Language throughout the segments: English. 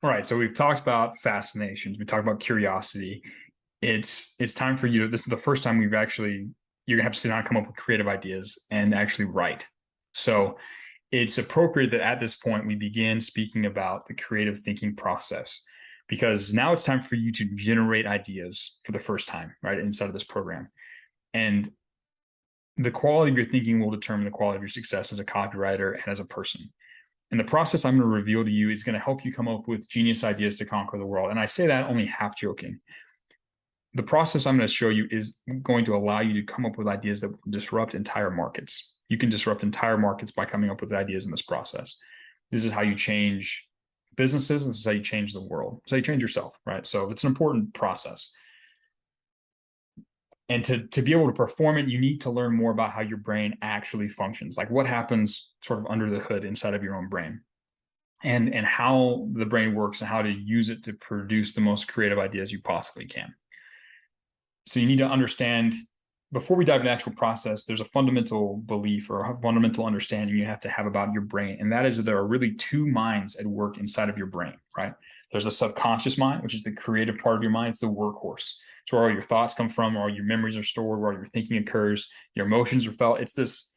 All right, so we've talked about fascinations, we talked about curiosity. It's time for you to, this is the first time you're gonna have to sit down and come up with creative ideas and actually write. So it's appropriate that at this point we begin speaking about the creative thinking process, because now it's time for you to generate ideas for the first time, right, inside of this program. And the quality of your thinking will determine the quality of your success as a copywriter and as a person. And the process I'm going to reveal to you is going to help you come up with genius ideas to conquer the world. And I say that only half joking. The process I'm going to show you is going to allow you to come up with ideas that will disrupt entire markets. You can disrupt entire markets by coming up with ideas in this process. This is how you change businesses. This is how you change the world. This is how you change yourself, right? So it's an important process. And to be able to perform it, you need to learn more about how your brain actually functions, like what happens sort of under the hood inside of your own brain, and how the brain works and how to use it to produce the most creative ideas you possibly can. So you need to understand, before we dive into the actual process, there's a fundamental belief or a fundamental understanding you have to have about your brain. And that is that there are really two minds at work inside of your brain, right? There's the subconscious mind, which is the creative part of your mind. It's the workhorse. It's where all your thoughts come from, where all your memories are stored, where all your thinking occurs, your emotions are felt. It's this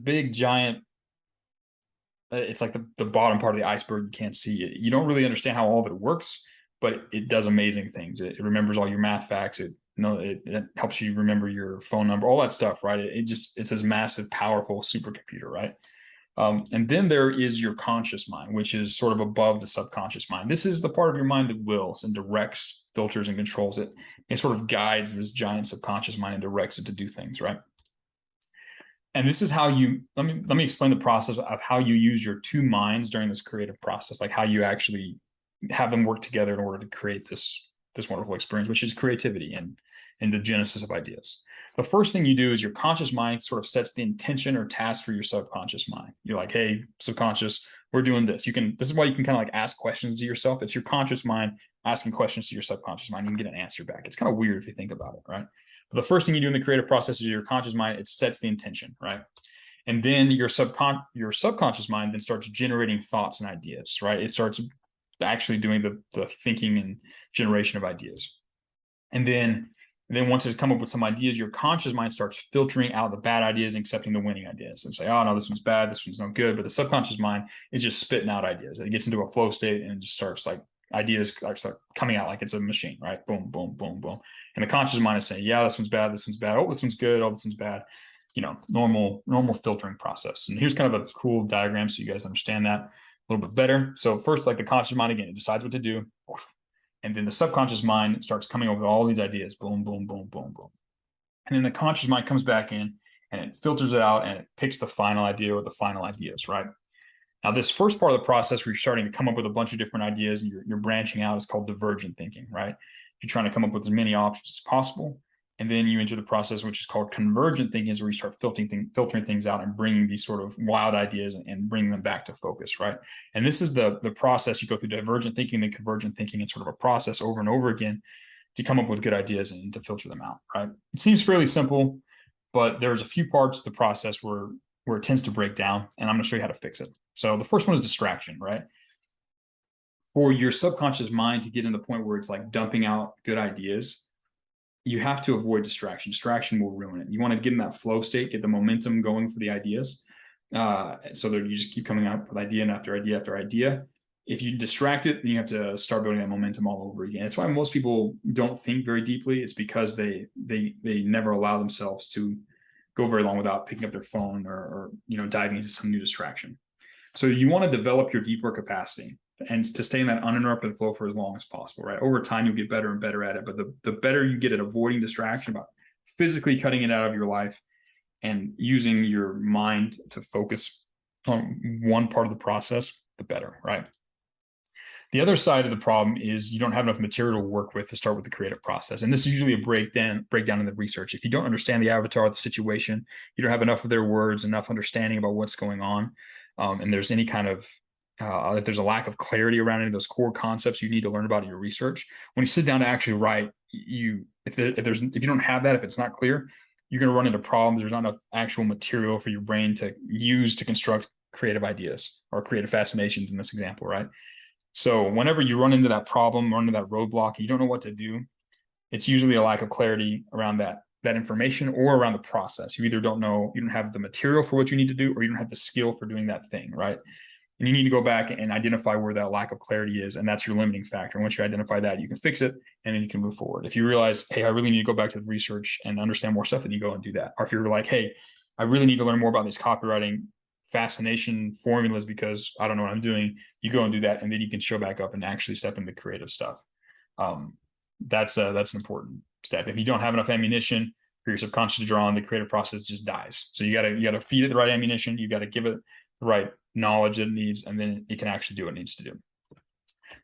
big giant, it's like the bottom part of the iceberg. You can't see it. You don't really understand how all of it works, but it does amazing things. It remembers all your math facts. It helps you remember your phone number, all that stuff, right? It's this massive, powerful supercomputer, right? And then there is your conscious mind, which is sort of above the subconscious mind. This is the part of your mind that wills and directs, filters, and controls it. It sort of guides this giant subconscious mind and directs it to do things, right? And this is how you, let me explain the process of how you use your two minds during this creative process, like how you actually have them work together in order to create this wonderful experience, which is creativity and the genesis of ideas. The first thing you do is your conscious mind sort of sets the intention or task for your subconscious mind. You're like, hey, subconscious, we're doing this. This is why you can kind of like ask questions to yourself. It's your conscious mind asking questions to your subconscious mind. You can get an answer back. It's kind of weird if you think about it, right? But the first thing you do in the creative process is your conscious mind, it sets the intention, right? And then your subconscious mind then starts generating thoughts and ideas, right? It starts actually doing the thinking and generation of ideas. And then once it's come up with some ideas, your conscious mind starts filtering out the bad ideas and accepting the winning ideas and say, oh, no, this one's bad, this one's no good. But the subconscious mind is just spitting out ideas. It gets into a flow state and it just starts like ideas start coming out like it's a machine, right? Boom, boom, boom, boom. And the conscious mind is saying, yeah, this one's bad, this one's bad. Oh, this one's good. Oh, this one's bad. Normal filtering process. And here's kind of a cool diagram so you guys understand that a little bit better. So first, like the conscious mind, again, it decides what to do. And then the subconscious mind starts coming up with all these ideas. Boom, boom, boom, boom, boom. And then the conscious mind comes back in and it filters it out and it picks the final idea or the final ideas, right? Now, this first part of the process where you're starting to come up with a bunch of different ideas and you're branching out is called divergent thinking, right? You're trying to come up with as many options as possible. And then you enter the process, which is called convergent thinking, is where you start filtering things out and bringing these sort of wild ideas and bringing them back to focus, right? And this is the process. You go through divergent thinking, then convergent thinking, and sort of a process over and over again to come up with good ideas and to filter them out, right? It seems fairly simple, but there's a few parts of the process where it tends to break down, and I'm going to show you how to fix it. So the first one is distraction, right? For your subconscious mind to get in the point where it's like dumping out good ideas, you have to avoid distraction. Distraction will ruin it. You want to get in that flow state, get the momentum going for the ideas, so that you just keep coming up with idea after idea after idea. If you distract it, then you have to start building that momentum all over again. It's why most people don't think very deeply. It's because they never allow themselves to go very long without picking up their phone or diving into some new distraction. So you want to develop your deep work capacity and to stay in that uninterrupted flow for as long as possible, right? Over time, you'll get better and better at it. But the better you get at avoiding distraction, about physically cutting it out of your life and using your mind to focus on one part of the process, the better, right? The other side of the problem is you don't have enough material to work with to start with the creative process. And this is usually a breakdown in the research. If you don't understand the avatar of the situation, you don't have enough of their words, enough understanding about what's going on, and there's any kind of if there's a lack of clarity around any of those core concepts you need to learn about in your research, when you sit down to actually write, if you don't have that, if it's not clear, you're going to run into problems. There's not enough actual material for your brain to use to construct creative ideas or creative fascinations in this example, right? So whenever you run into that problem, run into that roadblock, and you don't know what to do, it's usually a lack of clarity around that information or around the process. You either don't know, you don't have the material for what you need to do, or you don't have the skill for doing that thing, right? And you need to go back and identify where that lack of clarity is, and that's your limiting factor. And once you identify that, you can fix it, and then you can move forward. If you realize, hey, I really need to go back to the research and understand more stuff, then you go and do that. Or if you're like, hey, I really need to learn more about these copywriting fascination formulas because I don't know what I'm doing, you go and do that, and then you can show back up and actually step into creative stuff. That's an important step. If you don't have enough ammunition for your subconscious to draw on, the creative process just dies. So you gotta feed it the right ammunition. You gotta give it the right knowledge that it needs, and then it can actually do what it needs to do.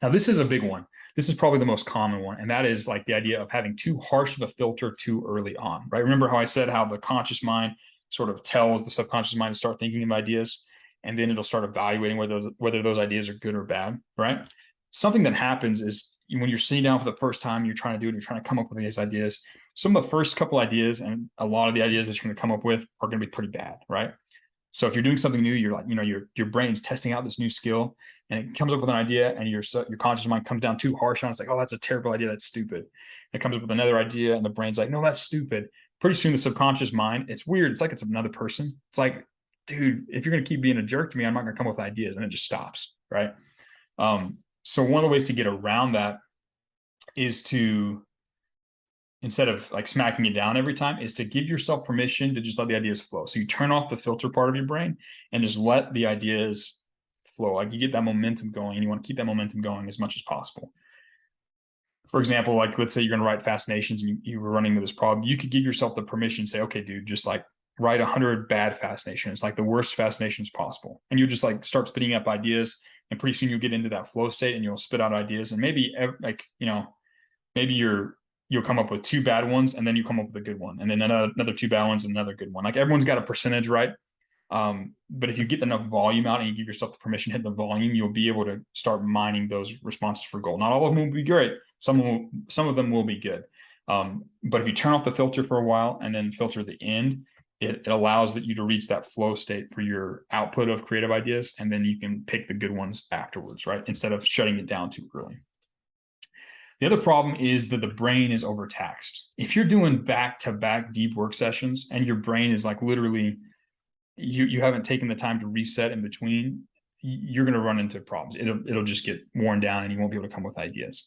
Now, this is a big one. This is probably the most common one, and that is like the idea of having too harsh of a filter too early on, right? Remember how I said how the conscious mind sort of tells the subconscious mind to start thinking of ideas, and then it'll start evaluating whether those ideas are good or bad, right? Something that happens is when you're sitting down for the first time, you're trying to do it, you're trying to come up with these ideas. Some of the first couple ideas and a lot of the ideas that you're going to come up with are going to be pretty bad, right? So if you're doing something new, you're like, your brain's testing out this new skill, and it comes up with an idea, and your conscious mind comes down too harsh on it. It's like, oh, that's a terrible idea. That's stupid. And it comes up with another idea, and the brain's like, no, that's stupid. Pretty soon, the subconscious mind, it's weird. It's like it's another person. It's like, dude, if you're going to keep being a jerk to me, I'm not going to come up with ideas, and it just stops, right? So one of the ways to get around that is to, instead of like smacking it down every time, is to give yourself permission to just let the ideas flow. So you turn off the filter part of your brain and just let the ideas flow. Like you get that momentum going, and you want to keep that momentum going as much as possible. For example, like let's say you're going to write fascinations and you were running into this problem. You could give yourself the permission to say, okay, dude, just like write 100 bad fascinations, like the worst fascinations possible. And you just like start spitting up ideas, and pretty soon you'll get into that flow state and you'll spit out ideas. And maybe like, maybe you'll come up with 2 bad ones, and then you come up with a good one, and then another 2 bad ones and another good one. Like everyone's got a percentage, right? But if you get enough volume out and you give yourself the permission to hit the volume, you'll be able to start mining those responses for gold. Not all of them will be great. Some of them will be good. But if you turn off the filter for a while and then filter the end, it allows you to reach that flow state for your output of creative ideas, and then you can pick the good ones afterwards, right? Instead of shutting it down too early. The other problem is that the brain is overtaxed. If you're doing back-to-back deep work sessions and your brain is like literally, you haven't taken the time to reset in between, you're going to run into problems. It'll just get worn down, and you won't be able to come up with ideas.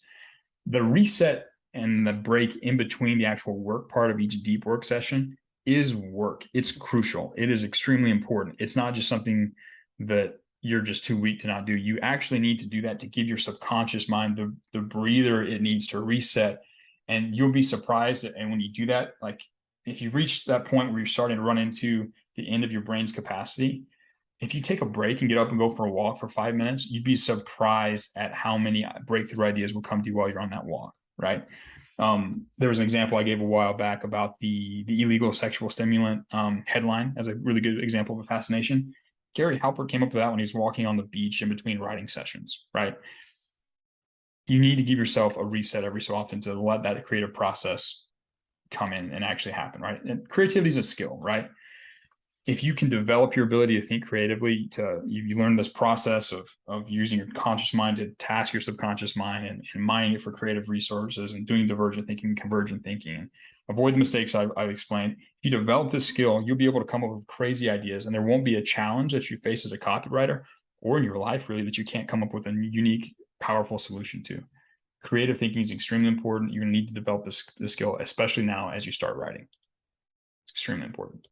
The reset and the break in between the actual work part of each deep work session is work. It's crucial. It is extremely important. It's not just something that you're just too weak to not do. You actually need to do that to give your subconscious mind the breather it needs to reset. And you'll be surprised that, and when you do that, like if you've reached that point where you're starting to run into the end of your brain's capacity, if you take a break and get up and go for a walk for 5 minutes, you'd be surprised at how many breakthrough ideas will come to you while you're on that walk, right? There was an example I gave a while back about the illegal sexual stimulant headline as a really good example of a fascination. Gary Halpert came up with that when he was walking on the beach in between writing sessions, right? You need to give yourself a reset every so often to let that creative process come in and actually happen, right? And creativity is a skill, right? If you can develop your ability to think creatively, you learn this process of using your conscious mind to task your subconscious mind and mining it for creative resources and doing divergent thinking and convergent thinking, and avoid the mistakes I've explained. If you develop this skill, you'll be able to come up with crazy ideas, and there won't be a challenge that you face as a copywriter or in your life really that you can't come up with a unique, powerful solution to. Creative thinking is extremely important. You're going to need to develop this skill, especially now as you start writing. It's extremely important.